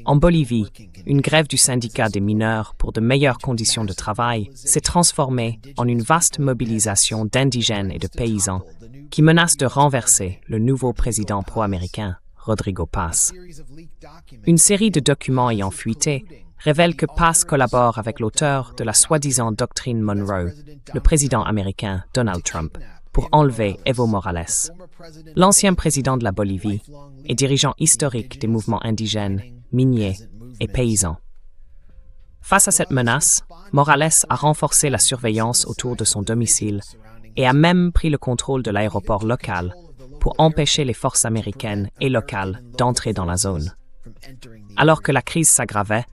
En Bolivie, une grève du syndicat des mineurs pour de meilleures conditions de travail s'est transformée en une vaste mobilisation d'indigènes et de paysans qui menace de renverser le nouveau président pro-américain, Rodrigo Paz. Une série de documents ayant fuité révèle que Paz collabore avec l'auteur de la soi-disant doctrine Monroe, le président américain Donald Trump, pour enlever Evo Morales, l'ancien président de la Bolivie et dirigeant historique des mouvements indigènes, miniers et paysans. Face à cette menace, Morales a renforcé la surveillance autour de son domicile et a même pris le contrôle de l'aéroport local pour empêcher les forces américaines et locales d'entrer dans la zone. Alors que la crise s'aggravait,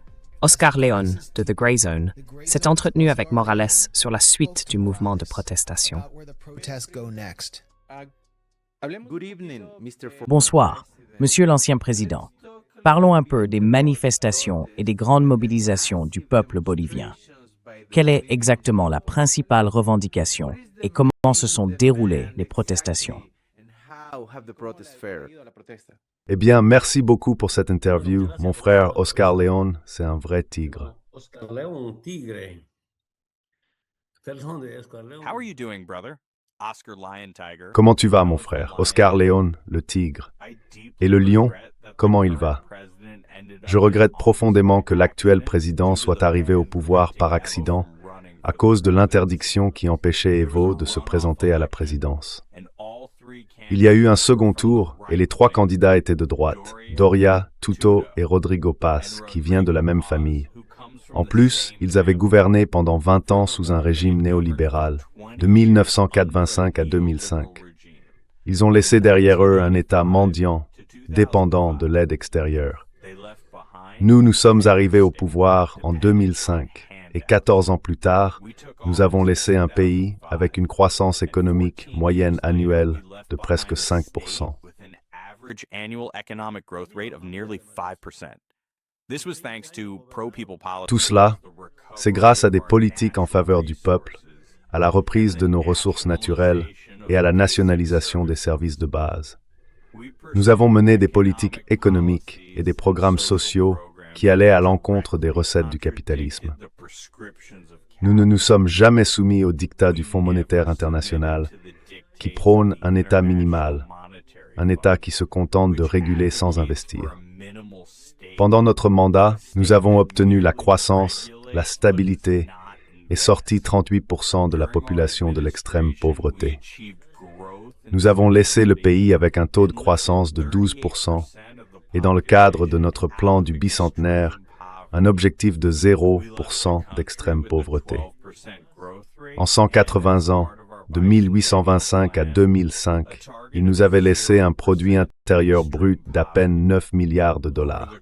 Oscar León, de The Grey Zone, s'est entretenu avec Morales sur la suite du mouvement de protestation. Bonsoir, Monsieur l'ancien président. Parlons un peu des manifestations et des grandes mobilisations du peuple bolivien. Quelle est exactement la principale revendication et comment se sont déroulées les protestations? Eh bien, merci beaucoup pour cette interview. Mon frère Oscar León, c'est un vrai tigre. How are you doing, brother? Oscar Lion Tiger. Comment tu vas, mon frère? Oscar León, le tigre. Et le lion, comment il va? Je regrette profondément que l'actuel président soit arrivé au pouvoir par accident à cause de l'interdiction qui empêchait Evo de se présenter à la présidence. Il y a eu un second tour et les trois candidats étaient de droite, Doria, Tuto et Rodrigo Paz, qui vient de la même famille. En plus, ils avaient gouverné pendant 20 ans sous un régime néolibéral, de 1985 à 2005. Ils ont laissé derrière eux un État mendiant, dépendant de l'aide extérieure. Nous sommes arrivés au pouvoir en 2005 et 14 ans plus tard, nous avons laissé un pays avec une croissance économique moyenne annuelle de presque 5%. Tout cela, c'est grâce à des politiques en faveur du peuple, à la reprise de nos ressources naturelles et à la nationalisation des services de base. Nous avons mené des politiques économiques et des programmes sociaux qui allaient à l'encontre des recettes du capitalisme. Nous ne nous sommes jamais soumis au diktat du Fonds monétaire international qui prône un État minimal, un État qui se contente de réguler sans investir. Pendant notre mandat, nous avons obtenu la croissance, la stabilité et sorti 38% de la population de l'extrême pauvreté. Nous avons laissé le pays avec un taux de croissance de 12% et dans le cadre de notre plan du bicentenaire, un objectif de 0% d'extrême pauvreté. En 180 ans, de 1825 à 2005, il nous avait laissé un produit intérieur brut d'à peine 9 milliards de dollars.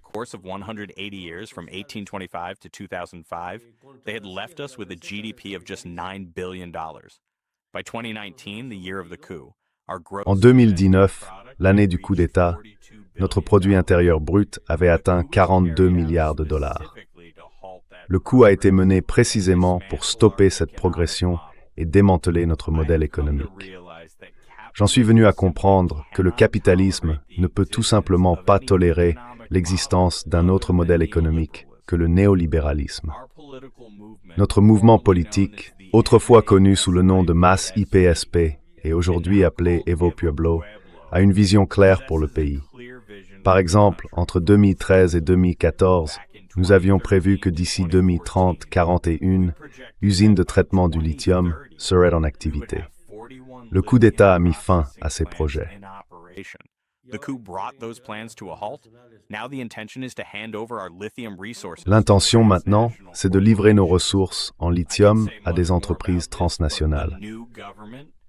En 2019, l'année du coup d'État, notre produit intérieur brut avait atteint 42 milliards de dollars. Le coup a été mené précisément pour stopper cette progression et démanteler notre modèle économique. J'en suis venu à comprendre que le capitalisme ne peut tout simplement pas tolérer l'existence d'un autre modèle économique que le néolibéralisme. Notre mouvement politique, autrefois connu sous le nom de MAS IPSP et aujourd'hui appelé Evo Pueblo, a une vision claire pour le pays. Par exemple, entre 2013 et 2014, nous avions prévu que d'ici 2030, 41 usines de traitement du lithium seraient en activité. Le coup d'État a mis fin à ces projets. L'intention maintenant, c'est de livrer nos ressources en lithium à des entreprises transnationales.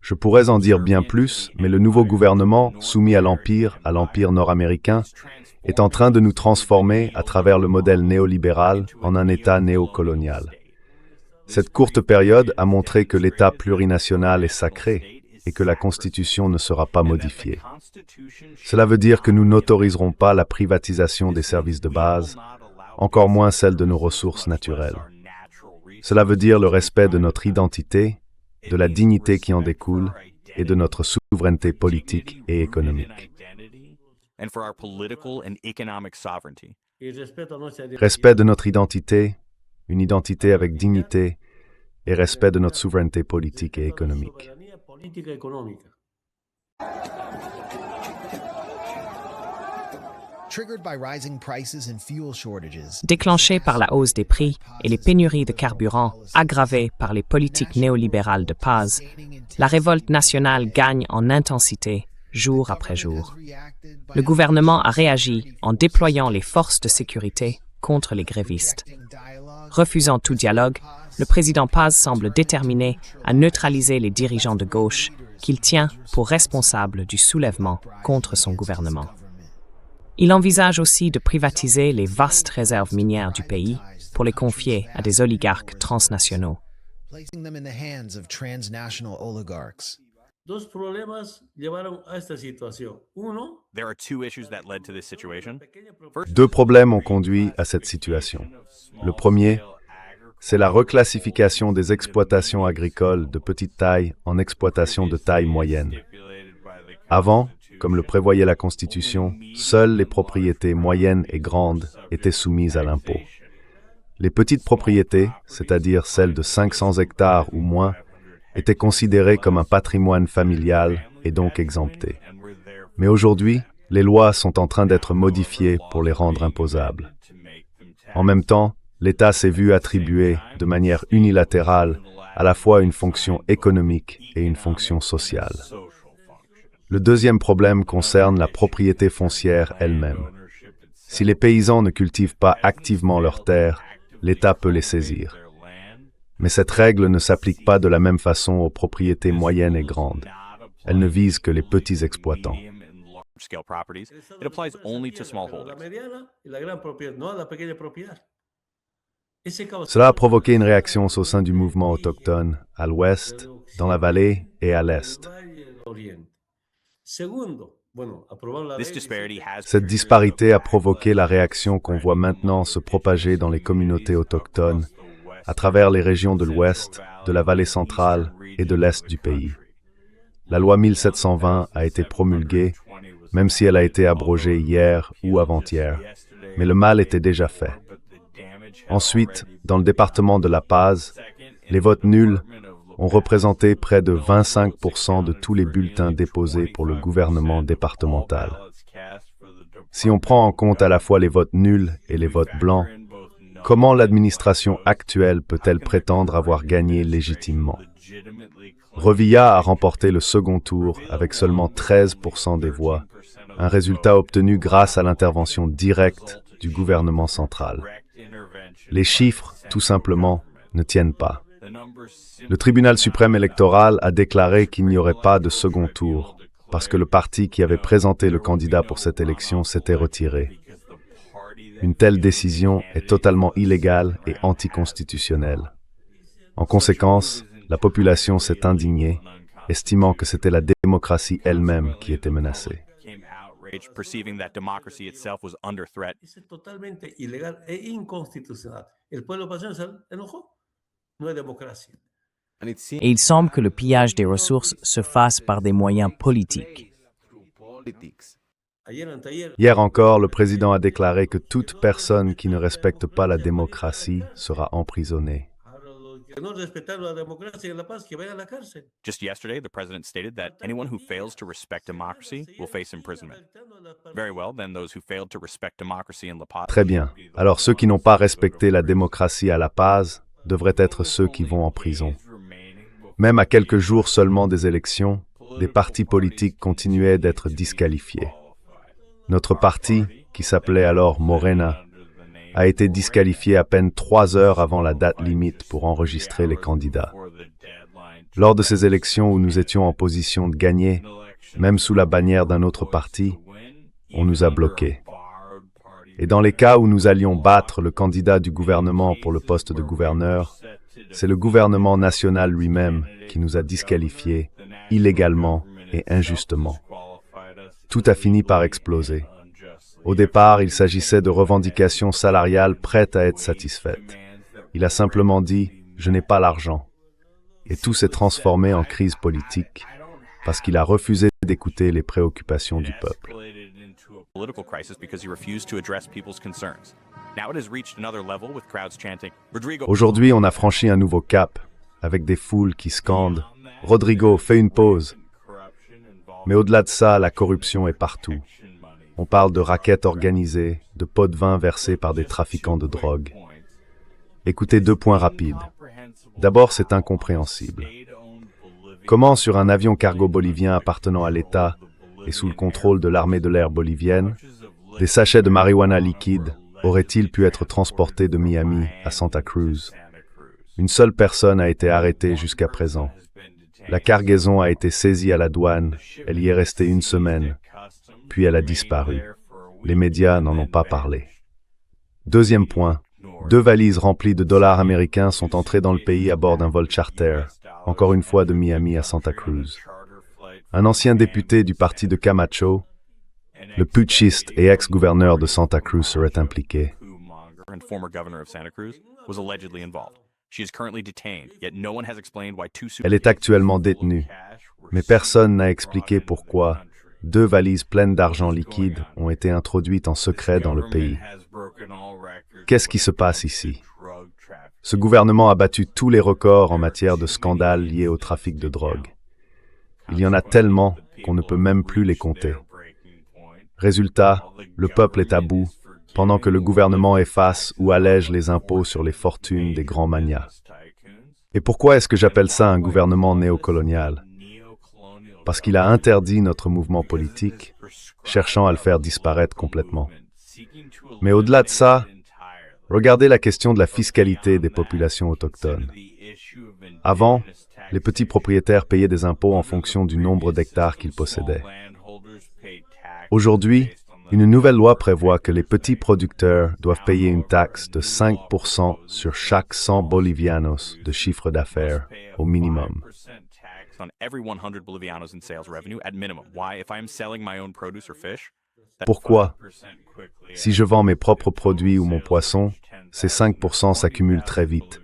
Je pourrais en dire bien plus, mais le nouveau gouvernement, soumis à l'Empire nord-américain, est en train de nous transformer à travers le modèle néolibéral en un État néocolonial. Cette courte période a montré que l'État plurinational est sacré et que la Constitution ne sera pas modifiée. Cela veut dire que nous n'autoriserons pas la privatisation des services de base, encore moins celle de nos ressources naturelles. Cela veut dire le respect de notre identité, de la dignité qui en découle et de notre souveraineté politique et économique. and for our political and economic sovereignty. Respect de notre identité, une identité avec dignité, et respect de notre souveraineté politique et économique. Déclenché par la hausse des prix et les pénuries de carburant aggravées par les politiques néolibérales de Paz, la révolte nationale gagne en intensité jour après jour. Le gouvernement a réagi en déployant les forces de sécurité contre les grévistes. Refusant tout dialogue, le président Paz semble déterminé à neutraliser les dirigeants de gauche qu'il tient pour responsables du soulèvement contre son gouvernement. Il envisage aussi de privatiser les vastes réserves minières du pays pour les confier à des oligarques transnationaux. There are two issues that led to this situation. First, Deux problèmes ont conduit à cette situation. Le premier, c'est la reclassification des exploitations agricoles de petite taille en exploitations de taille moyenne. Avant, comme le prévoyait la Constitution, seules les propriétés moyennes et grandes étaient soumises à l'impôt. Les petites propriétés, c'est-à-dire celles de 500 hectares ou moins, étaient considérées comme un patrimoine familial et donc exemptées. Mais aujourd'hui, les lois sont en train d'être modifiées pour les rendre imposables. En même temps, l'État s'est vu attribuer de manière unilatérale à la fois une fonction économique et une fonction sociale. Le deuxième problème concerne la propriété foncière elle-même. Si les paysans ne cultivent pas activement leurs terres, l'État peut les saisir. Mais cette règle ne s'applique pas de la même façon aux propriétés moyennes et grandes. Elle ne vise que les petits exploitants. scale properties, it applies only to smallholders. Cela a provoqué une réaction au sein du mouvement autochtone, à l'ouest, dans la vallée et à l'est. This disparity has Cette disparité a provoqué la réaction qu'on voit maintenant se propager dans les communautés autochtones à travers les régions de l'ouest, de la vallée centrale et de l'est du pays. La loi 1720 a été promulguée, même si elle a été abrogée hier ou avant-hier, mais le mal était déjà fait. Ensuite, dans le département de La Paz, les votes nuls ont représenté près de 25% de tous les bulletins déposés pour le gouvernement départemental. Si on prend en compte à la fois les votes nuls et les votes blancs, comment l'administration actuelle peut-elle prétendre avoir gagné légitimement? Revilla a remporté le second tour avec seulement 13% des voix, un résultat obtenu grâce à l'intervention directe du gouvernement central. Les chiffres, tout simplement, ne tiennent pas. Le tribunal suprême électoral a déclaré qu'il n'y aurait pas de second tour, parce que le parti qui avait présenté le candidat pour cette élection s'était retiré. Une telle décision est totalement illégale et anticonstitutionnelle. En conséquence, la population s'est indignée, estimant que c'était la démocratie elle-même qui était menacée. perceiving that democracy itself was under threat. Es totalmente ilegal e inconstitucional. El pueblo panameño se enojó. No hay democracia. Et il semble que le pillage des ressources se fasse par des moyens politiques. Hier encore, le président a déclaré que toute personne qui ne respecte pas la démocratie sera emprisonnée. Que no respetar la democracia y la paz, que vaya a la cárcel. Just yesterday, the president stated that anyone who fails to respect democracy will face imprisonment. Very well, then those who failed to respect democracy in La Paz. Très bien. Alors ceux qui n'ont pas respecté la démocratie à La Paz devraient être ceux qui vont en prison. Même à quelques jours seulement des élections, des partis politiques continuaient d'être disqualifiés. Notre parti, qui s'appelait alors Morena, a été disqualifié à peine 3 heures avant la date limite pour enregistrer les candidats. Lors de ces élections où nous étions en position de gagner, même sous la bannière d'un autre parti, on nous a bloqués. Et dans les cas où nous allions battre le candidat du gouvernement pour le poste de gouverneur, c'est le gouvernement national lui-même qui nous a disqualifiés illégalement et injustement. Tout a fini par exploser. Au départ, il s'agissait de revendications salariales prêtes à être satisfaites. Il a simplement dit « je n'ai pas l'argent ». Et tout s'est transformé en crise politique parce qu'il a refusé d'écouter les préoccupations du peuple. Political crisis because he refused to address people's concerns. Now it has reached another level with crowds chanting, Rodrigo. Aujourd'hui, on a franchi un nouveau cap, avec des foules qui scandent « Rodrigo, fais une pause !» Mais au-delà de ça, la corruption est partout. On parle de raquettes organisées, de pots de vin versés par des trafiquants de drogue. Écoutez 2 points rapides. D'abord, c'est incompréhensible. Comment, sur un avion cargo bolivien appartenant à l'État et sous le contrôle de l'armée de l'air bolivienne, des sachets de marijuana liquide auraient-ils pu être transportés de Miami à Santa Cruz? Une seule personne a été arrêtée jusqu'à présent. La cargaison a été saisie à la douane, elle y est restée 1 semaine, puis elle a disparu. Les médias n'en ont pas parlé. Deuxième point, 2 valises remplies de dollars américains sont entrées dans le pays à bord d'un vol charter, encore une fois de Miami à Santa Cruz. Un ancien député du parti de Camacho, le putschiste et ex-gouverneur de Santa Cruz serait impliqué. And former governor of Santa Cruz was allegedly involved. She is currently detained, yet no one has explained why 2 Elle est actuellement détenue, mais personne n'a expliqué pourquoi 2 valises pleines d'argent liquide ont été introduites en secret dans le pays. Qu'est-ce qui se passe ici? Ce gouvernement a battu tous les records en matière de scandales liés au trafic de drogue. Il y en a tellement qu'on ne peut même plus les compter. Résultat, le peuple est à bout, pendant que le gouvernement efface ou allège les impôts sur les fortunes des grands magnats. Et pourquoi est-ce que j'appelle ça un gouvernement néocolonial? Parce qu'il a interdit notre mouvement politique, cherchant à le faire disparaître complètement. Mais au-delà de ça, regardez la question de la fiscalité des populations autochtones. Avant, les petits propriétaires payaient des impôts en fonction du nombre d'hectares qu'ils possédaient. Aujourd'hui, une nouvelle loi prévoit que les petits producteurs doivent payer une taxe de 5% sur chaque 100 bolivianos de chiffre d'affaires au minimum. On every 100 Bolivianos in sales revenue at minimum. Why? If I am selling my own produce or fish, Pourquoi? Si je vends mes propres produits ou mon poisson, ces 5% s'accumulent très vite.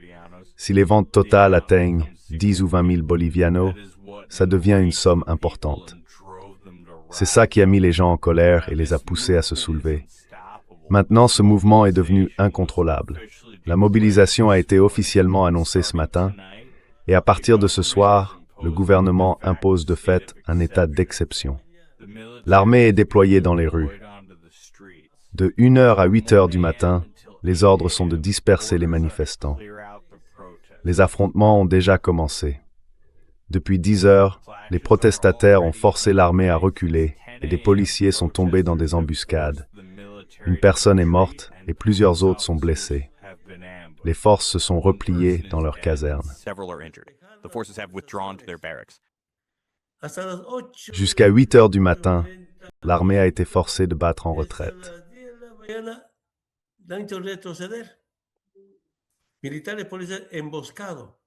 Si les ventes totales atteignent 10 ou 20 000 bolivianos, ça devient une somme importante. C'est ça qui a mis les gens en colère et les a poussés à se soulever. Maintenant, ce mouvement est devenu incontrôlable. La mobilisation a été officiellement annoncée ce matin, et à partir de ce soir, le gouvernement impose de fait un état d'exception. L'armée est déployée dans les rues. De 1h à 8h du matin, les ordres sont de disperser les manifestants. Les affrontements ont déjà commencé. Depuis 10 heures, les protestataires ont forcé l'armée à reculer et des policiers sont tombés dans des embuscades. Une personne est morte et plusieurs autres sont blessés. Les forces se sont repliées dans leurs casernes. several are injured. The forces have withdrawn to their barracks. Jusqu'à 8 heures du matin, l'armée a été forcée de battre en retraite.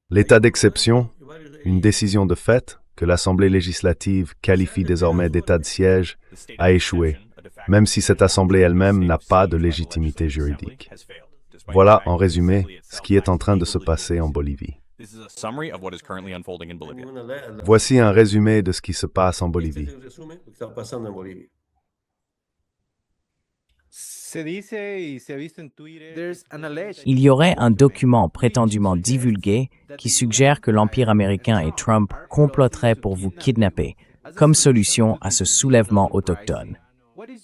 L'état d'exception, une décision de fait que l'Assemblée législative qualifie désormais d'état de siège, a échoué, même si cette Assemblée elle-même n'a pas de légitimité juridique. Voilà, en résumé, ce qui est en train de se passer en Bolivie. This is a summary of what is currently unfolding in Bolivia. Voici un résumé de ce qui se passe en Bolivie. Il y aurait un document prétendument divulgué qui suggère que l'Empire américain et Trump comploteraient pour vous kidnapper, comme solution à ce soulèvement autochtone.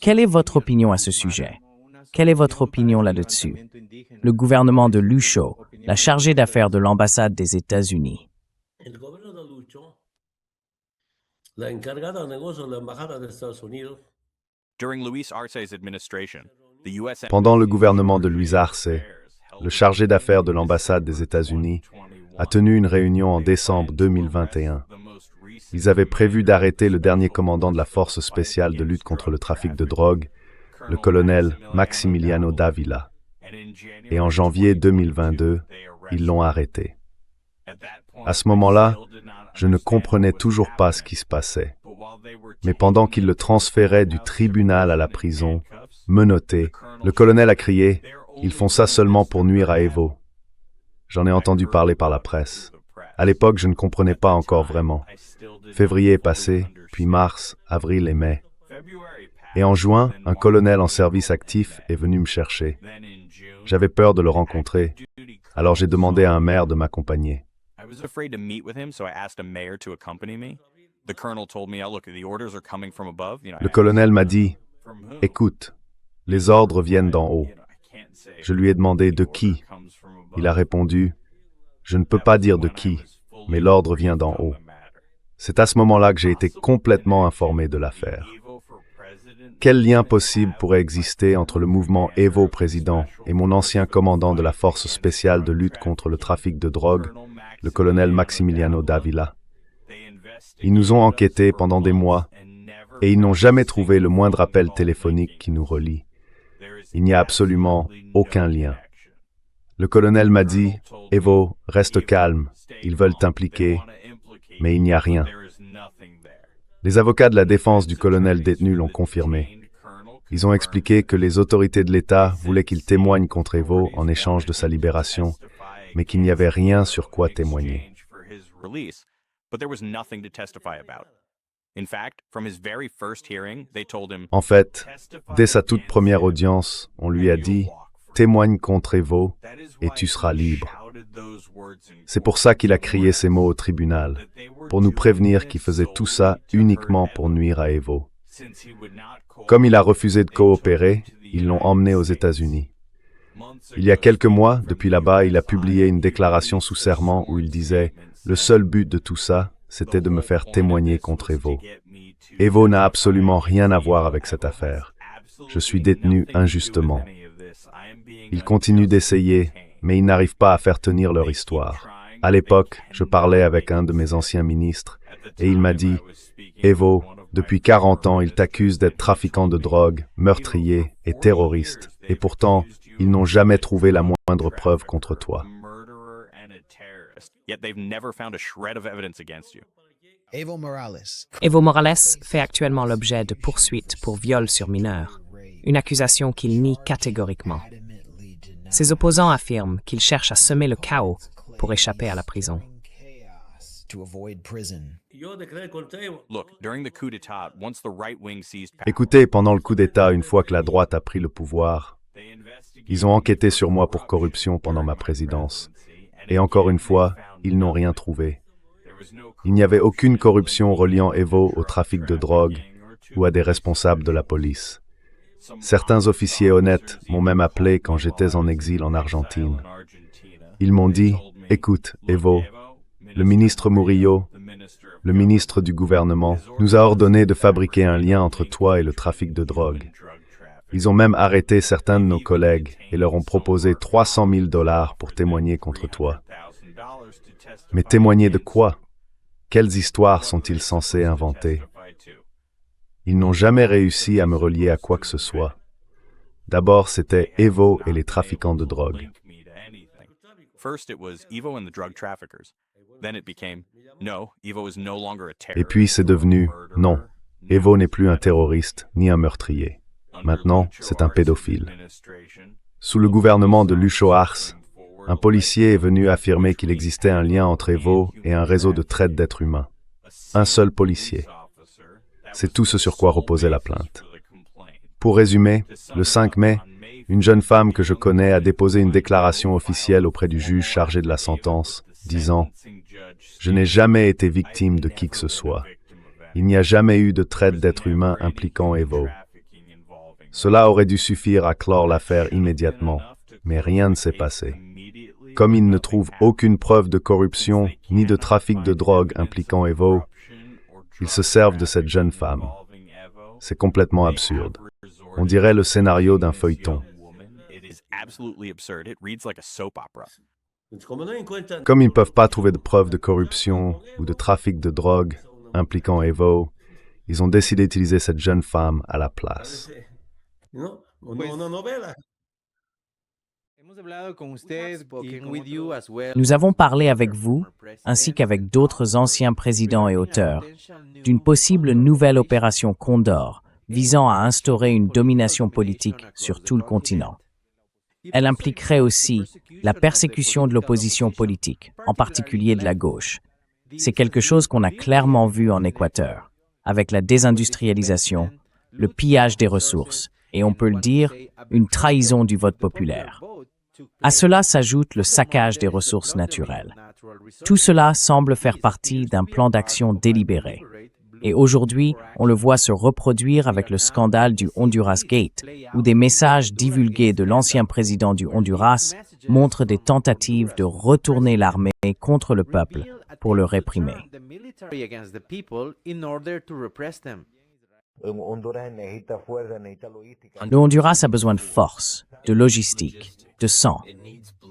Quelle est votre opinion à ce sujet? Quelle est votre opinion là-dessus? Le gouvernement de Lucho, la chargée d'affaires de l'ambassade des États-Unis. During Luis Arce's administration, the U.S. Pendant le gouvernement de Luis Arce, le chargé d'affaires de l'ambassade des États-Unis a tenu une réunion en décembre 2021. Ils avaient prévu d'arrêter le dernier commandant de la force spéciale de lutte contre le trafic de drogue, le colonel Maximiliano Dávila. Et en janvier 2022, ils l'ont arrêté. À ce moment-là, je ne comprenais toujours pas ce qui se passait. Mais pendant qu'ils le transféraient du tribunal à la prison, menotté, le colonel a crié « Ils font ça seulement pour nuire à Evo ». J'en ai entendu parler par la presse. À l'époque, je ne comprenais pas encore vraiment. Février est passé, puis mars, avril et mai. Et en juin, un colonel en service actif est venu me chercher. J'avais peur de le rencontrer, alors j'ai demandé à un maire de m'accompagner. I was afraid to meet with him, so I asked a mayor to accompany me. The colonel told me, "Oh, look, the orders are coming from above." Le colonel m'a dit, « Écoute, les ordres viennent d'en haut. » Je lui ai demandé de qui. Il a répondu, « Je ne peux pas dire de qui, mais l'ordre vient d'en haut. » C'est à ce moment-là que j'ai été complètement informé de l'affaire. Quel lien possible pourrait exister entre le mouvement Evo président et mon ancien commandant de la force spéciale de lutte contre le trafic de drogue, le colonel Maximiliano Davila? Ils nous ont enquêtés pendant des mois et ils n'ont jamais trouvé le moindre appel téléphonique qui nous relie. Il n'y a absolument aucun lien. Le colonel m'a dit, « Evo, reste calme, ils veulent t'impliquer, mais il n'y a rien. » Les avocats de la défense du colonel détenu l'ont confirmé. Ils ont expliqué que les autorités de l'État voulaient qu'il témoigne contre Evo en échange de sa libération, mais qu'il n'y avait rien sur quoi témoigner. En fait, dès sa toute première audience, on lui a dit « Témoigne contre Evo et tu seras libre ». C'est pour ça qu'il a crié ces mots au tribunal, pour nous prévenir qu'il faisait tout ça uniquement pour nuire à Evo. Comme il a refusé de coopérer, ils l'ont emmené aux États-Unis. Il y a quelques mois, depuis là-bas, il a publié une déclaration sous serment où il disait « Le seul but de tout ça, c'était de me faire témoigner contre Evo. Evo n'a absolument rien à voir avec cette affaire. Je suis détenu injustement. » Ils continuent d'essayer, mais ils n'arrivent pas à faire tenir leur histoire. À l'époque, je parlais avec un de mes anciens ministres, et il m'a dit « Evo, depuis 40 ans, ils t'accusent d'être trafiquant de drogue, meurtrier et terroriste, et pourtant, ils n'ont jamais trouvé la moindre preuve contre toi. » Evo Morales fait actuellement l'objet de poursuites pour viol sur mineur, une accusation qu'il nie catégoriquement. Ses opposants affirment qu'il cherche à semer le chaos pour échapper à la prison. Écoutez, pendant le coup d'État, une fois que la droite a pris le pouvoir, ils ont enquêté sur moi pour corruption pendant ma présidence. Et encore une fois, ils n'ont rien trouvé. Il n'y avait aucune corruption reliant Evo au trafic de drogue ou à des responsables de la police. Certains officiers honnêtes m'ont même appelé quand j'étais en exil en Argentine. Ils m'ont dit, « Écoute, Evo, le ministre Murillo, le ministre du gouvernement, nous a ordonné de fabriquer un lien entre toi et le trafic de drogue. Ils ont même arrêté certains de nos collègues et leur ont proposé 300 000 $ pour témoigner contre toi. Mais témoigner de quoi? Quelles histoires sont-ils censés inventer? Ils n'ont jamais réussi à me relier à quoi que ce soit. D'abord, c'était Evo et les trafiquants de drogue. Et puis c'est devenu, non, Evo n'est plus un terroriste ni un meurtrier. Maintenant, c'est un pédophile. Sous le gouvernement de Lucho Arce, un policier est venu affirmer qu'il existait un lien entre Evo et un réseau de traite d'êtres humains. Un seul policier. C'est tout ce sur quoi reposait la plainte. Pour résumer, le 5 mai, une jeune femme que je connais a déposé une déclaration officielle auprès du juge chargé de la sentence, disant « Je n'ai jamais été victime de qui que ce soit. Il n'y a jamais eu de traite d'êtres humains impliquant Evo. » Cela aurait dû suffire à clore l'affaire immédiatement, mais rien ne s'est passé. Comme ils ne trouvent aucune preuve de corruption ni de trafic de drogue impliquant Evo, ils se servent de cette jeune femme. C'est complètement absurde. On dirait le scénario d'un feuilleton. Comme ils ne peuvent pas trouver de preuves de corruption ou de trafic de drogue impliquant Evo, ils ont décidé d'utiliser cette jeune femme à la place. Nous avons parlé avec vous, ainsi qu'avec d'autres anciens présidents et auteurs, d'une possible nouvelle opération Condor visant à instaurer une domination politique sur tout le continent. Elle impliquerait aussi la persécution de l'opposition politique, en particulier de la gauche. C'est quelque chose qu'on a clairement vu en Équateur, avec la désindustrialisation, le pillage des ressources et, on peut le dire, une trahison du vote populaire. À cela s'ajoute le saccage des ressources naturelles. Tout cela semble faire partie d'un plan d'action délibéré. Et aujourd'hui, on le voit se reproduire avec le scandale du Honduras Gate, où des messages divulgués de l'ancien président du Honduras montrent des tentatives de retourner l'armée contre le peuple pour le réprimer. Le Honduras a besoin de force, de logistique, de sang.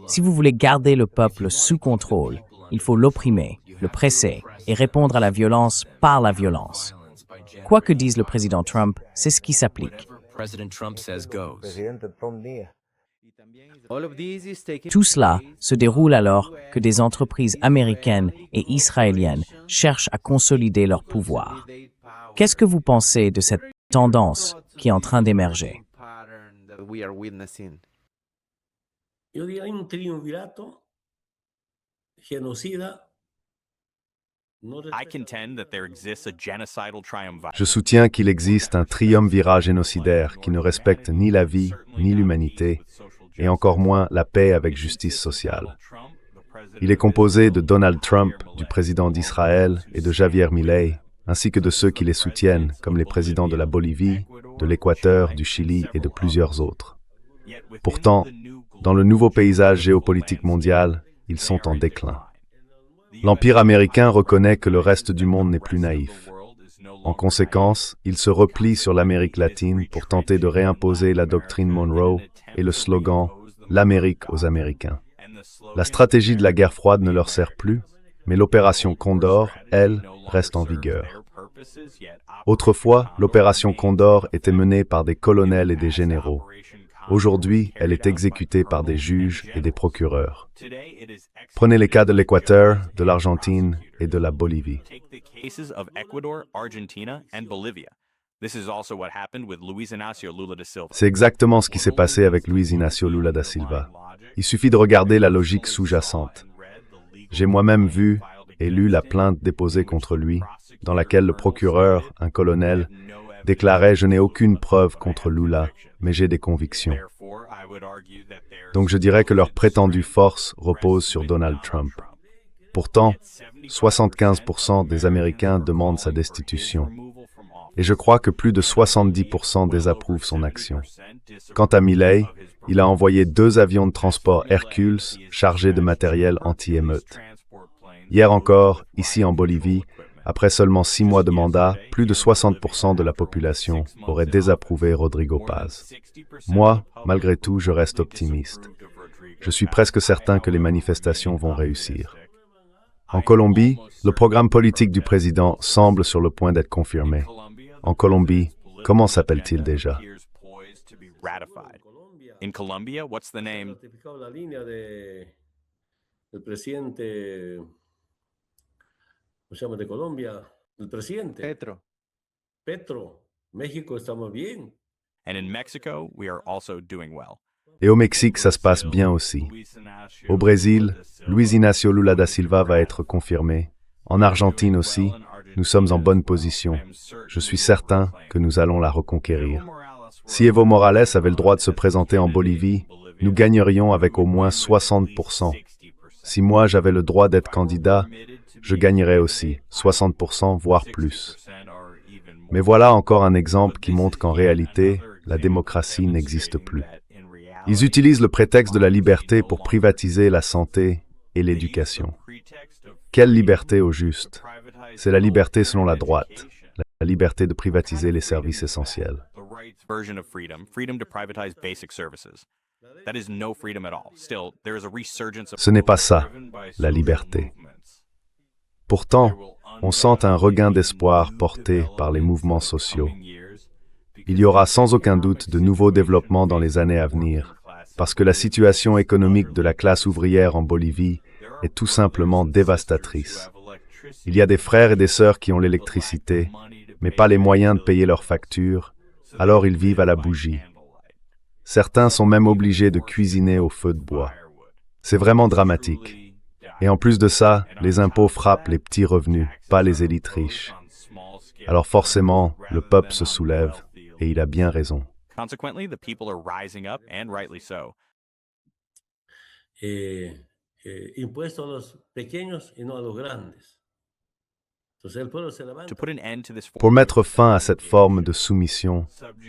Si vous voulez garder le peuple sous contrôle, il faut l'opprimer, le presser et répondre à la violence par la violence. Quoi que dise le président Trump, c'est ce qui s'applique. Tout cela se déroule alors que des entreprises américaines et israéliennes cherchent à consolider leur pouvoir. Qu'est-ce que vous pensez de cette tendance qui est en train d'émerger? Yo diría un triunvirato genocida. I contend that there exists a genocidal triumvirate. Je soutiens qu'il existe un triumvirat génocidaire qui ne respecte ni la vie, ni l'humanité, et encore moins la paix avec justice sociale. Il est composé de Donald Trump, du président d'Israël, et de Javier Milei, ainsi que de ceux qui les soutiennent, comme les présidents de la Bolivie, de l'Équateur, du Chili et de plusieurs autres. Pourtant, dans le nouveau paysage géopolitique mondial, ils sont en déclin. L'Empire américain reconnaît que le reste du monde n'est plus naïf. En conséquence, il se replie sur l'Amérique latine pour tenter de réimposer la doctrine Monroe et le slogan « L'Amérique aux Américains ». La stratégie de la guerre froide ne leur sert plus, mais l'opération Condor, elle, reste en vigueur. Autrefois, l'opération Condor était menée par des colonels et des généraux. Aujourd'hui, elle est exécutée par des juges et des procureurs. Prenez les cas de l'Équateur, de l'Argentine et de la Bolivie. C'est exactement ce qui s'est passé avec Luiz Inácio Lula da Silva. Il suffit de regarder la logique sous-jacente. J'ai moi-même vu et lu la plainte déposée contre lui, dans laquelle le procureur, un colonel, déclarait « Je n'ai aucune preuve contre Lula, mais j'ai des convictions ». Donc je dirais que leur prétendue force repose sur Donald Trump. Pourtant, 75% des Américains demandent sa destitution. Et je crois que plus de 70% désapprouvent son action. Quant à Milei, il a envoyé 2 avions de transport Hercules chargés de matériel anti-émeute. Hier encore, ici en Bolivie, après seulement 6 mois de mandat, plus de 60% de la population aurait désapprouvé Rodrigo Paz. Moi, malgré tout, je reste optimiste. Je suis presque certain que les manifestations vont réussir. En Colombie, le programme politique du président semble sur le point d'être confirmé. En Colombie, comment s'appelle-t-il déjà? In Colombia, what's the name? La línea del presidente, ¿cómo se llama de Colombia? El presidente. Petro. México estamos bien. And in Mexico, we are also doing well. Et au Mexique, ça se passe bien aussi. Au Brésil, Luiz Inácio Lula da Silva va être confirmé. En Argentine aussi, nous sommes en bonne position. Je suis certain que nous allons la reconquérir. Si Evo Morales avait le droit de se présenter en Bolivie, nous gagnerions avec au moins 60%. Si moi j'avais le droit d'être candidat, je gagnerais aussi 60%, voire plus. Mais voilà encore un exemple qui montre qu'en réalité, la démocratie n'existe plus. Ils utilisent le prétexte de la liberté pour privatiser la santé et l'éducation. Quelle liberté au juste? C'est la liberté selon la droite, la liberté de privatiser les services essentiels. Ce n'est pas ça, la liberté. Pourtant, on sent un regain d'espoir porté par les mouvements sociaux. Il y aura sans aucun doute de nouveaux développements dans les années à venir, parce que la situation économique de la classe ouvrière en Bolivie est tout simplement dévastatrice. Il y a des frères et des sœurs qui ont l'électricité, mais pas les moyens de payer leurs factures, alors ils vivent à la bougie. Certains sont même obligés de cuisiner au feu de bois. C'est vraiment dramatique. Et en plus de ça, les impôts frappent les petits revenus, pas les élites riches. Alors forcément, le peuple se soulève et il a bien raison. Consequently, the people are rising up, and rightly so. Impuesto a los pequeños y no a los grandes. Entonces el pueblo se levanta. To put an end to this Pour form mettre fin à cette forme de soumission,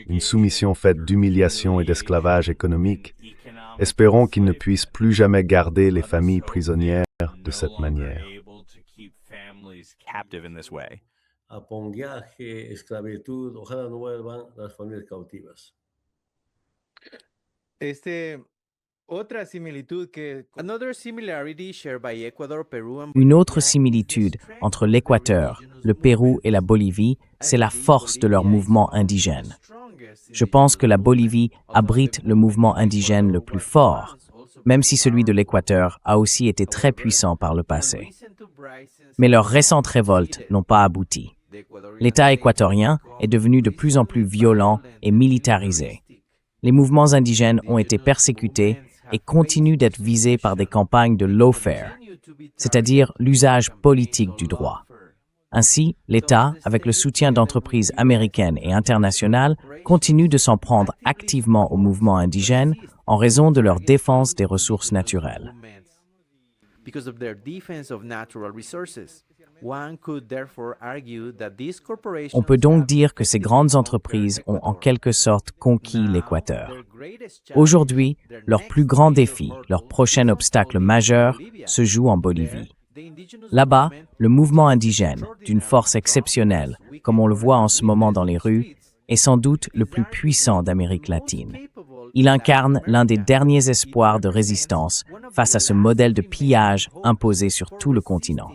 une soumission faite d'humiliation et d'esclavage économique, espérons qu'ils ne puissent plus jamais garder les familles prisonnières de cette manière. captive in this way. Aponguiaje, esclavitud, ojalá no vuelvan las familias cautivas. Otra similitud que another similarity shared by Ecuador, Peru and Une autre similitude entre l'Équateur, le Pérou et la Bolivie, c'est la force de leur mouvement indigène. Je pense que la Bolivie abrite le mouvement indigène le plus fort, même si celui de l'Équateur a aussi été très puissant par le passé. Mais leurs récentes révoltes n'ont pas abouti. L'État équatorien est devenu de plus en plus violent et militarisé. Les mouvements indigènes ont été persécutés et continuent d'être visés par des campagnes de lawfare, c'est-à-dire l'usage politique du droit. Ainsi, l'État, avec le soutien d'entreprises américaines et internationales, continue de s'en prendre activement aux mouvements indigènes en raison de leur défense des ressources naturelles. because of their defense of natural resources. One could therefore argue that these corporations On peut donc dire que ces grandes entreprises ont en quelque sorte conquis l'Équateur. Aujourd'hui, leur plus grand défi, leur prochain obstacle majeur, se joue en Bolivie. Là-bas, le mouvement indigène, d'une force exceptionnelle, comme on le voit en ce moment dans les rues, est sans doute le plus puissant d'Amérique latine. Il incarne l'un des derniers espoirs de résistance face à ce modèle de pillage imposé sur tout le continent.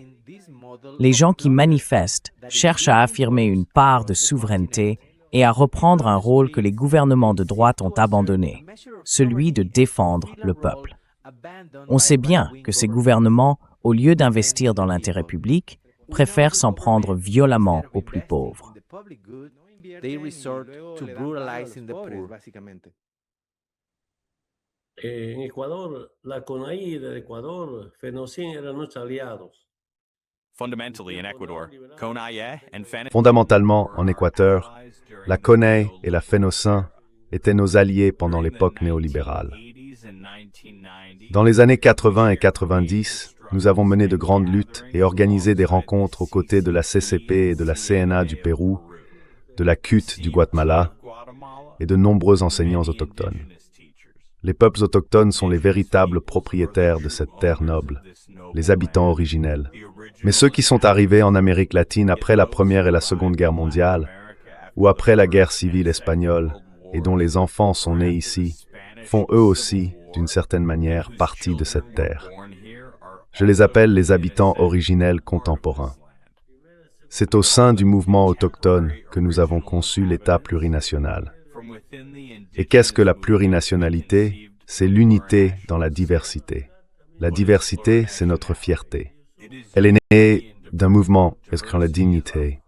Les gens qui manifestent cherchent à affirmer une part de souveraineté et à reprendre un rôle que les gouvernements de droite ont abandonné, celui de défendre le peuple. On sait bien que ces gouvernements, au lieu d'investir dans l'intérêt public, préfèrent s'en prendre violemment aux plus pauvres. they resort to brutalizing the poor. En Ecuador, la CONAIE del Ecuador, FENOCIN eran nuestros aliados. Fundamentally, in Ecuador, CONAIE and FENIC Fondamentalement, en Équateur, la CONAIE et la FENOCIN étaient nos alliés pendant l'époque néolibérale. Dans les années 80 et 90, nous avons mené de grandes luttes et organisé des rencontres aux côtés de la CCP et de la CNA du Pérou, de la CUT du Guatemala et de nombreux enseignants autochtones. Les peuples autochtones sont les véritables propriétaires de cette terre noble, les habitants originels. Mais ceux qui sont arrivés en Amérique latine après la Première et la Seconde Guerre mondiale, ou après la guerre civile espagnole, et dont les enfants sont nés ici, font eux aussi, d'une certaine manière, partie de cette terre. Je les appelle les habitants originels contemporains. C'est au sein du mouvement autochtone que nous avons conçu l'État plurinational. Et qu'est-ce que la plurinationalité? C'est l'unité dans la diversité. La diversité, c'est notre fierté. Elle est née d'un mouvement inscrivant la dignité.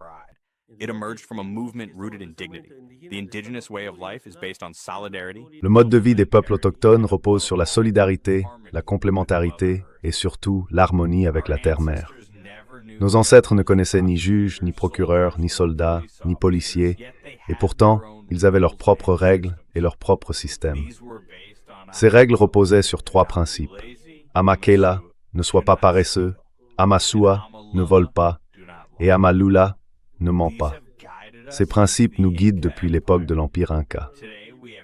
It emerged from a movement rooted in dignity. The indigenous way of life is based on solidarity. Le mode de vie des peuples autochtones repose sur la solidarité, la complémentarité et surtout l'harmonie avec la terre-mère. Nos ancêtres ne connaissaient ni juges, ni procureurs, ni soldats, ni policiers, et pourtant, ils avaient leurs propres règles et leur propre système. Ces règles reposaient sur 3 principes. Amakela, ne sois pas paresseux. Amasua, ne vole pas. Et Amalula, ne ment pas. Ces principes nous guident depuis l'époque de l'Empire Inca.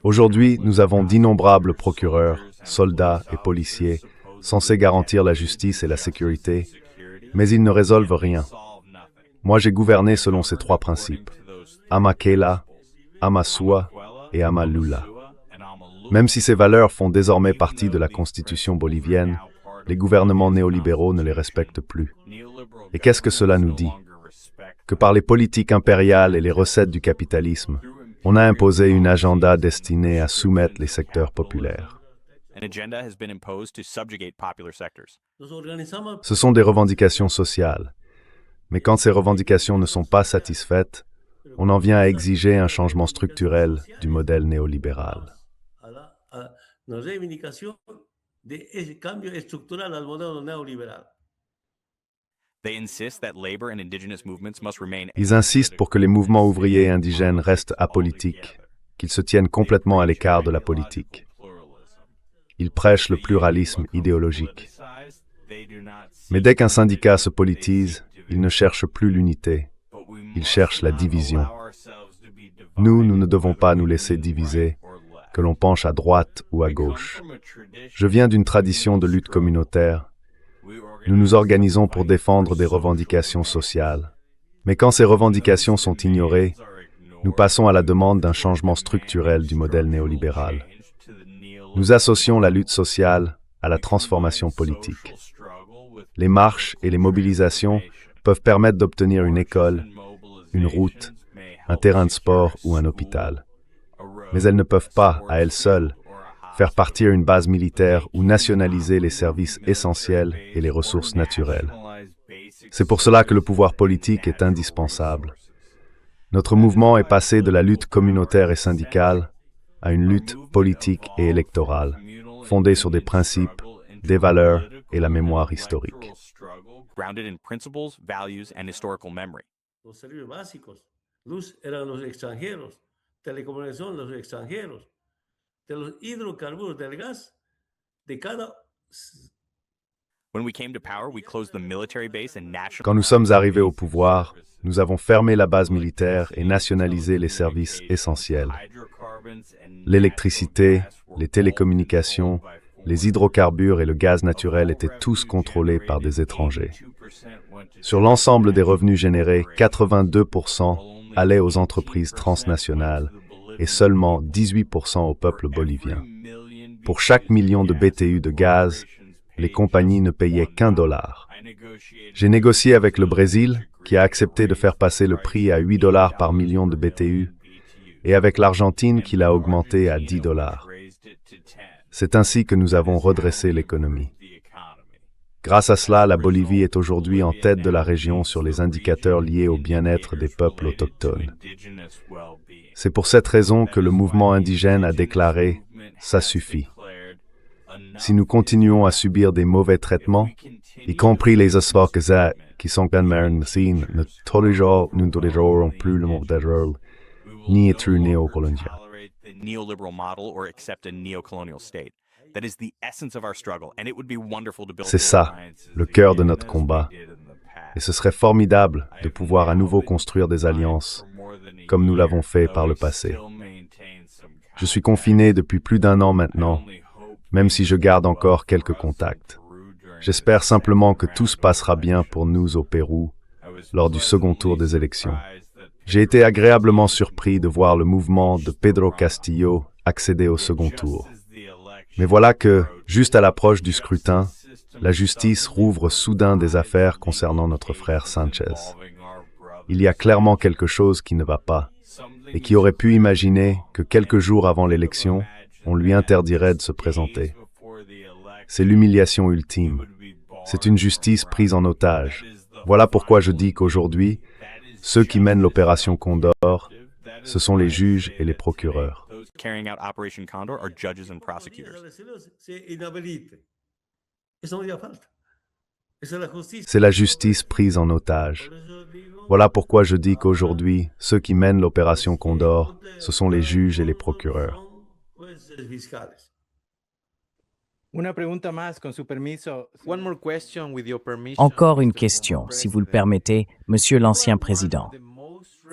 Aujourd'hui, nous avons d'innombrables procureurs, soldats et policiers censés garantir la justice et la sécurité, mais ils ne résolvent rien. Moi, j'ai gouverné selon ces 3 principes. Amakela, Amasua et Amalula. Même si ces valeurs font désormais partie de la Constitution bolivienne, les gouvernements néolibéraux ne les respectent plus. Et qu'est-ce que cela nous dit? Que par les politiques impériales et les recettes du capitalisme, on a imposé une agenda destinée à soumettre les secteurs populaires. An agenda has been imposed to subjugate popular sectors. Nos organizamos Ce sont des revendications sociales. Mais quand ces revendications ne sont pas satisfaites, on en vient à exiger un changement structurel du modèle néolibéral. a la reivindicación de ese cambio estructural al modelo neoliberal. They insist that labor and indigenous movements must remain. Ils insistent pour que les mouvements ouvriers et indigènes restent apolitiques, qu'ils se tiennent complètement à l'écart de la politique. Ils prêchent le pluralisme idéologique. Mais dès qu'un syndicat se politise, ils ne cherchent plus l'unité, ils cherchent la division. Nous ne devons pas nous laisser diviser, que l'on penche à droite ou à gauche. Je viens d'une tradition de lutte communautaire. Nous nous organisons pour défendre des revendications sociales. Mais quand ces revendications sont ignorées, nous passons à la demande d'un changement structurel du modèle néolibéral. Nous associons la lutte sociale à la transformation politique. Les marches et les mobilisations peuvent permettre d'obtenir une école, une route, un terrain de sport ou un hôpital. Mais elles ne peuvent pas, à elles seules, faire partir une base militaire ou nationaliser les services essentiels et les ressources naturelles. C'est pour cela que le pouvoir politique est indispensable. Notre mouvement est passé de la lutte communautaire et syndicale à une lutte politique et électorale, fondée sur des principes, des valeurs et la mémoire historique. Grounded in principles, values, and historical memory. Los servicios básicos. Luz eran los extranjeros, telecomunicación los extranjeros, de los hidrocarburos, del gas, de cada... When we came to power, we closed the military base and national. Quand nous sommes arrivés au pouvoir, nous avons fermé la base militaire et nationalisé les services essentiels. L'électricité, les télécommunications, les hydrocarbures et le gaz naturel étaient tous contrôlés par des étrangers. Sur l'ensemble des revenus générés, 82% allaient aux entreprises transnationales et seulement 18% au peuple bolivien. Pour chaque million de BTU de gaz, les compagnies ne payaient $1. J'ai négocié avec le Brésil, qui a accepté de faire passer le prix à $8 par million de BTU, et avec l'Argentine qui l'a augmenté à $10. C'est ainsi que nous avons redressé l'économie. Grâce à cela, la Bolivie est aujourd'hui en tête de la région sur les indicateurs liés au bien-être des peuples autochtones. C'est pour cette raison que le mouvement indigène a déclaré « ça suffit ». Si nous continuons à subir des mauvais traitements, y compris les espoirs qui sont ne toléreront plus le modèle ni être néocolonien. The neoliberal model or accept a neocolonial state. That is the essence of our struggle, and it would be wonderful to build. C'est ça, le cœur de notre combat. Et ce serait formidable de pouvoir à nouveau construire des alliances, comme nous l'avons fait par le passé. Je suis confiné depuis plus d'1 an maintenant, même si je garde encore quelques contacts. J'espère simplement que tout se passera bien pour nous au Pérou, lors du second tour des élections. J'ai été agréablement surpris de voir le mouvement de Pedro Castillo accéder au second tour. Mais voilà que, juste à l'approche du scrutin, la justice rouvre soudain des affaires concernant notre frère Sanchez. Il y a clairement quelque chose qui ne va pas, et qui aurait pu imaginer que quelques jours avant l'élection, on lui interdirait de se présenter. C'est l'humiliation ultime. C'est une justice prise en otage. Voilà pourquoi je dis qu'aujourd'hui, ceux qui mènent l'opération Condor, ce sont les juges et les procureurs. Carrying out Operation Condor are judges and prosecutors. C'est la justice prise en otage. Voilà pourquoi je dis qu'aujourd'hui, ceux qui mènent l'opération Condor, ce sont les juges et les procureurs. One more question with your permission. Encore une question, si vous le permettez, Monsieur l'ancien président.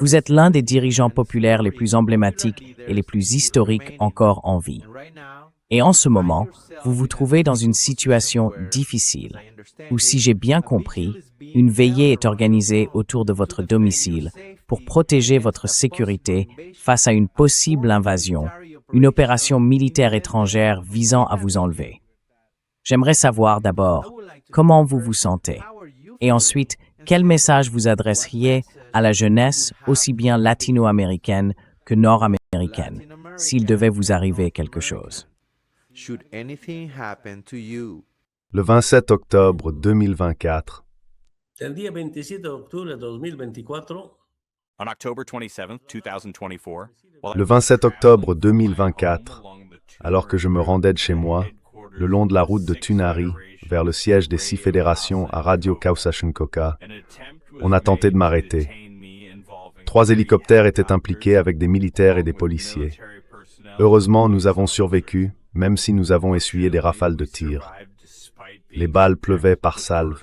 Vous êtes l'un des dirigeants populaires les plus emblématiques et les plus historiques encore en vie. Et en ce moment, vous vous trouvez dans une situation difficile, où, si j'ai bien compris, une veillée est organisée autour de votre domicile pour protéger votre sécurité face à une possible invasion, une opération militaire étrangère visant à vous enlever. J'aimerais savoir d'abord comment vous vous sentez, et ensuite, quel message vous adresseriez à la jeunesse aussi bien latino-américaine que nord-américaine, s'il devait vous arriver quelque chose. Should anything happen to you? Le 27 octobre 2024, El día 27 de octubre de 2024, On October 27th, 2024, le 27 octobre 2024, alors que je me rendais de chez moi, le long de la route de Tunari, vers le siège des 6 fédérations à Radio Kausashunkoka, on a tenté de m'arrêter. 3 hélicoptères étaient impliqués avec des militaires et des policiers. Heureusement, nous avons survécu, même si nous avons essuyé des rafales de tirs. Les balles pleuvaient par salves.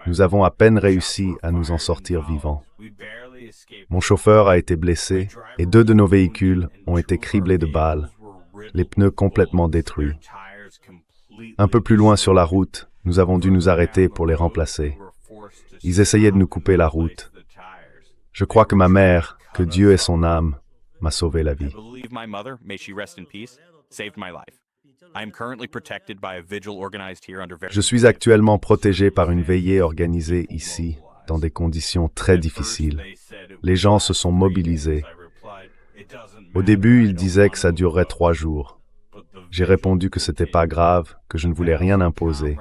Nous avons à peine réussi à nous en sortir vivants. Mon chauffeur a été blessé et 2 de nos véhicules ont été criblés de balles, les pneus complètement détruits. Un peu plus loin sur la route, nous avons dû nous arrêter pour les remplacer. Ils essayaient de nous couper la route. Je crois que ma mère, que Dieu ait son âme, m'a sauvé la vie. Je suis actuellement protégé par une veillée organisée ici, dans des conditions très difficiles. Les gens se sont mobilisés. Au début, ils disaient que ça durerait 3 jours. J'ai répondu que c'était pas grave, que je ne voulais rien imposer.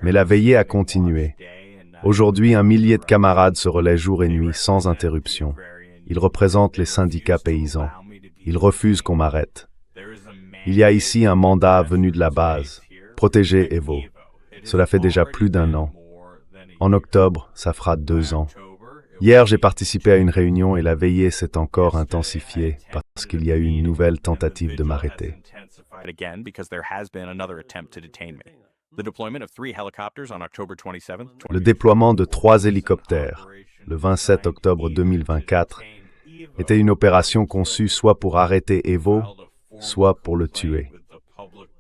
Mais la veillée a continué. Aujourd'hui, 1 millier de camarades se relaient jour et nuit, sans interruption. Ils représentent les syndicats paysans. Ils refusent qu'on m'arrête. Il y a ici un mandat venu de la base, protéger Evo. Cela fait déjà plus d'1 an. En octobre, ça fera 2 ans. Hier, j'ai participé à une réunion et la veillée s'est encore intensifiée parce qu'il y a eu une nouvelle tentative de m'arrêter. Le déploiement de 3 hélicoptères, le 27 octobre 2024, était une opération conçue soit pour arrêter Evo, soit pour le tuer.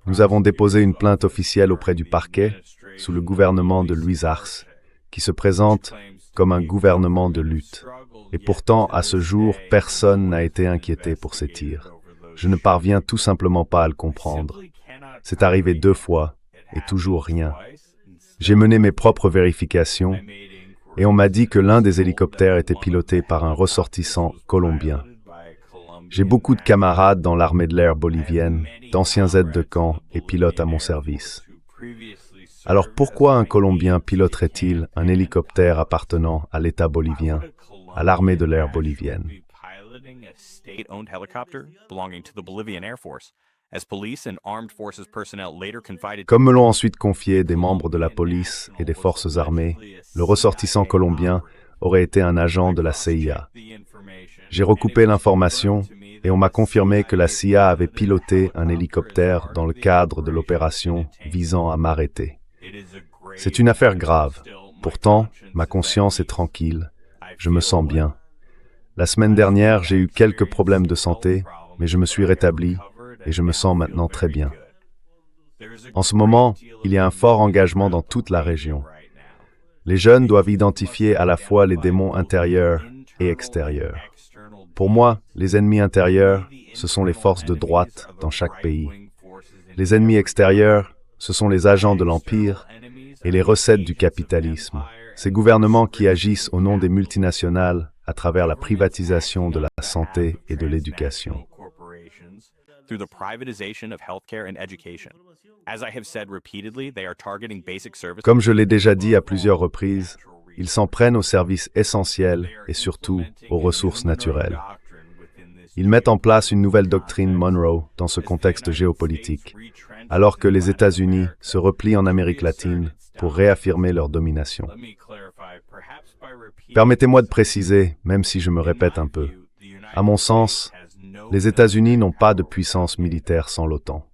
Nous avons déposé une plainte officielle auprès du parquet, sous le gouvernement de Louis Ars, qui se présente comme un gouvernement de lutte. Et pourtant, à ce jour, personne n'a été inquiété pour ces tirs. Je ne parviens tout simplement pas à le comprendre. C'est arrivé 2 fois, et toujours rien. J'ai mené mes propres vérifications, et on m'a dit que l'un des hélicoptères était piloté par un ressortissant colombien. J'ai beaucoup de camarades dans l'armée de l'air bolivienne, d'anciens aides de camp et pilotes à mon service. Alors pourquoi un Colombien piloterait-il un hélicoptère appartenant à l'État bolivien, à l'armée de l'air bolivienne? Comme me l'ont ensuite confié des membres de la police et des forces armées, le ressortissant colombien aurait été un agent de la CIA. J'ai recoupé l'information et on m'a confirmé que la CIA avait piloté un hélicoptère dans le cadre de l'opération visant à m'arrêter. C'est une affaire grave. Pourtant, ma conscience est tranquille. Je me sens bien. La semaine dernière, j'ai eu quelques problèmes de santé, mais je me suis rétabli et je me sens maintenant très bien. En ce moment, il y a un fort engagement dans toute la région. Les jeunes doivent identifier à la fois les démons intérieurs et extérieurs. Pour moi, les ennemis intérieurs, ce sont les forces de droite dans chaque pays. Les ennemis extérieurs, ce sont les agents de l'Empire et les recettes du capitalisme. Ces gouvernements qui agissent au nom des multinationales à travers la privatisation de la santé et de l'éducation. Comme je l'ai déjà dit à plusieurs reprises, ils s'en prennent aux services essentiels et surtout aux ressources naturelles. Ils mettent en place une nouvelle doctrine Monroe dans ce contexte géopolitique, alors que les États-Unis se replient en Amérique latine pour réaffirmer leur domination. Permettez-moi de préciser, même si je me répète un peu. À mon sens, les États-Unis n'ont pas de puissance militaire sans l'OTAN.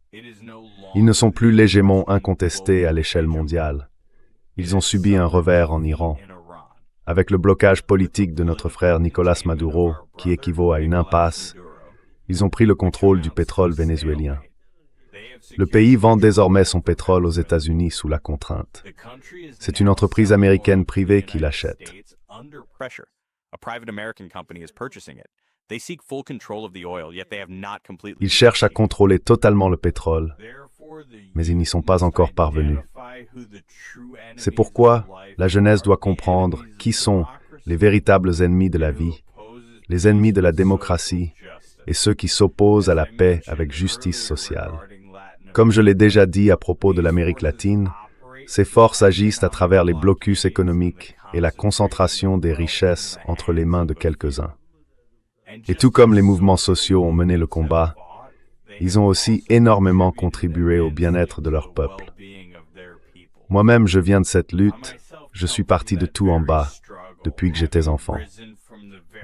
Ils ne sont plus l'hégémon incontesté à l'échelle mondiale. Ils ont subi un revers en Iran, avec le blocage politique de notre frère Nicolás Maduro, qui équivaut à une impasse. Ils ont pris le contrôle du pétrole vénézuélien. Le pays vend désormais son pétrole aux États-Unis sous la contrainte. C'est une entreprise américaine privée qui l'achète. Ils cherchent à contrôler totalement le pétrole, mais ils n'y sont pas encore parvenus. C'est pourquoi la jeunesse doit comprendre qui sont les véritables ennemis de la vie, les ennemis de la démocratie et ceux qui s'opposent à la paix avec justice sociale. Comme je l'ai déjà dit à propos de l'Amérique latine, ces forces agissent à travers les blocus économiques et la concentration des richesses entre les mains de quelques-uns. Et tout comme les mouvements sociaux ont mené le combat, ils ont aussi énormément contribué au bien-être de leur peuple. Moi-même, je viens de cette lutte. Je suis parti de tout en bas depuis que j'étais enfant.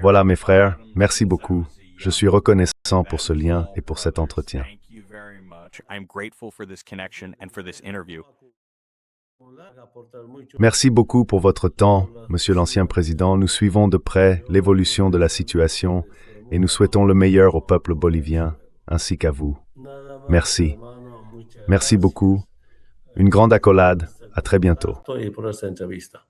Voilà, mes frères, merci beaucoup. Je suis reconnaissant pour ce lien et pour cet entretien. Thank you very much. I'm grateful for this connection and for this interview. Merci beaucoup pour votre temps, Monsieur l'ancien président. Nous suivons de près l'évolution de la situation et nous souhaitons le meilleur au peuple bolivien, ainsi qu'à vous. Merci. Merci beaucoup. Une grande accolade. À très bientôt. Por esta entrevista.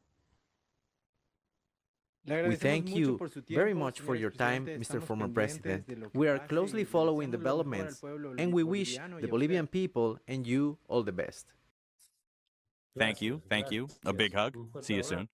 We thank you very much for your time, Mr. Former President. We are closely following developments, and we wish the Bolivian people and you all the best. Thank you. Thank you. A big hug. See you soon.